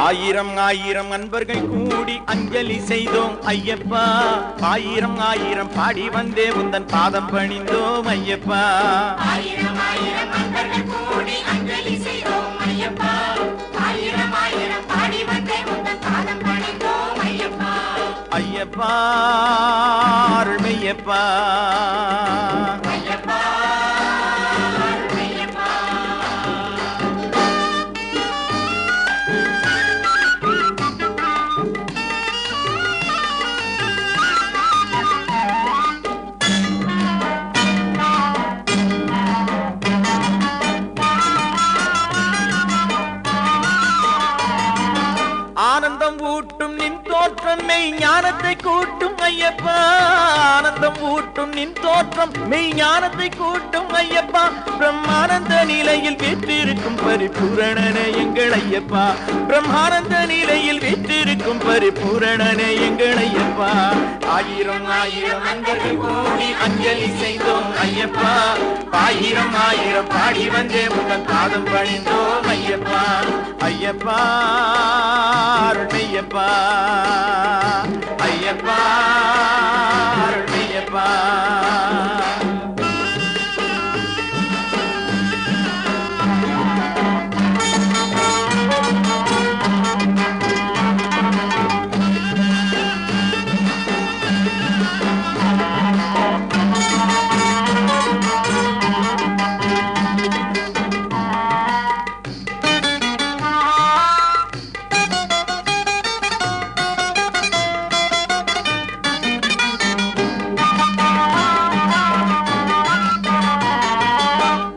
ஆயிரம் ஆயிரம் அன்பர்கள் கூடி அஞ்சலி செய்தோம் ஐயப்பா. ஆயிரம் ஆயிரம் பாடி வந்தே உந்தன் பாதம் பணிந்தோம் ஐயப்பா. ஆயிரம் ஆயிரம் அன்பர்கள் கூடி அஞ்சலி செய்தோம் ஐயப்பா. ஆயிரம் ஆயிரம் பாடி வந்தே உந்தன் பாதம் பணிந்தோம் ஐயப்பா. ஐயப்பா அருள்மையப்பா. ஐயப்பா ஆனந்தம் ஊட்டும் நின் தோற்றம் மெய் ஞானத்தை கூட்டும் ஐயப்பா. ஆனந்தம் ஊட்டும் நின் தோற்றம் மெய் ஞானத்தை கூட்டும் ஐயப்பா. பிரம்மானந்த நிலையில் வீற்றிருக்கும் பரிபூரணனே எங்கள் ஐயப்பா. பிரம்மானந்த நிலையில் வீற்றிருக்கும் பரிபூரணனே எங்கள் ஐயப்பா. ஆயிரம் ஆயிரம் அன்பர்கள் கூடி அஞ்சலி செய்தோம் ஐயப்பா. ஆயிரம் ஆயிரம் பாடி வந்தே உங்கள் பாதம் பணிந்தோம் ஐயப்பா. ஐயப்பா அருள்மையப்பா. ஐயப்பா அருள்மையப்பா.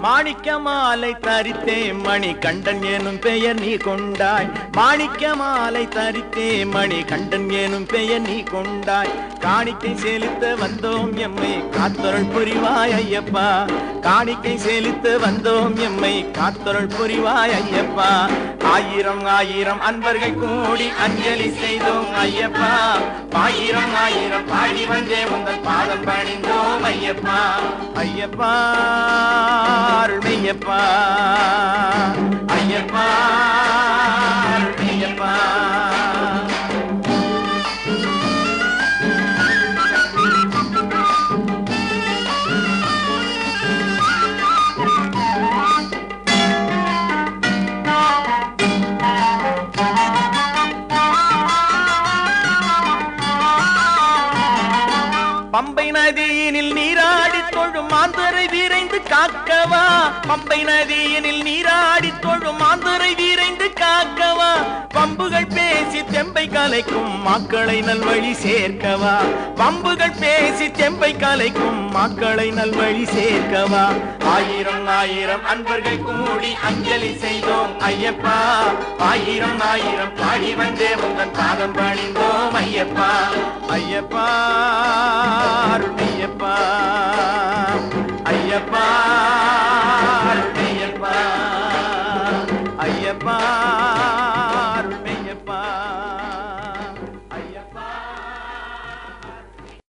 மாணிக்க மாலை தரித்தே மணி கண்டன் எனும் பெயர் நீ கொண்டாய். மாணிக்க மாலை தரித்தே மணி கண்டன் எனும் பெயர் நீ கொண்டாய். காணிக்கை செலுத்த வந்தோம் எம்மை காத்தருள் புரிவாய் ஐயப்பா. காணிக்கை செலுத்த வந்தோம் எம்மை காத்தருள் புரிவாய் ஐயப்பா. ஆயிரம் ஆயிரம் அன்பர்கள் கூடி அஞ்சலி செய்தோம் ஐயப்பா. ஆயிரம் ஆயிரம் பாடி வந்தே உங்கள் பாதம் பணிந்தோம் ஐயப்பா. ஐயப்பா அருள்மையப்பா. ஐயப்பா அருள்மையப்பா. பம்பை நதியினில் நீராடி தொழும் மாந்தரை விரைந்து காக்கவா. பம்பை நதியினில் நீராடி தொழும் மாந்தரை விரைந்து காக்கவா. பம்புகள் பேசி பேசி தெம்பை கலைக்கும் மக்களை நல்வழி சேர்க்கவா வம்புகள் பேசி தெம்பை கலைக்கும் மக்களை நல்வழி சேர்க்கவா ஆயிரம் ஆயிரம் அன்பர்கள் கூடி அஞ்சலி செய்தோம் ஐயப்பா ஆயிரம் ஆயிரம் பாடி வந்தே உங்கள் பாதம் பணிந்தோம் ஐயப்பா ஐயப்பா அருணையப்பா ஐயப்பா அருணையப்பா ஐயப்பா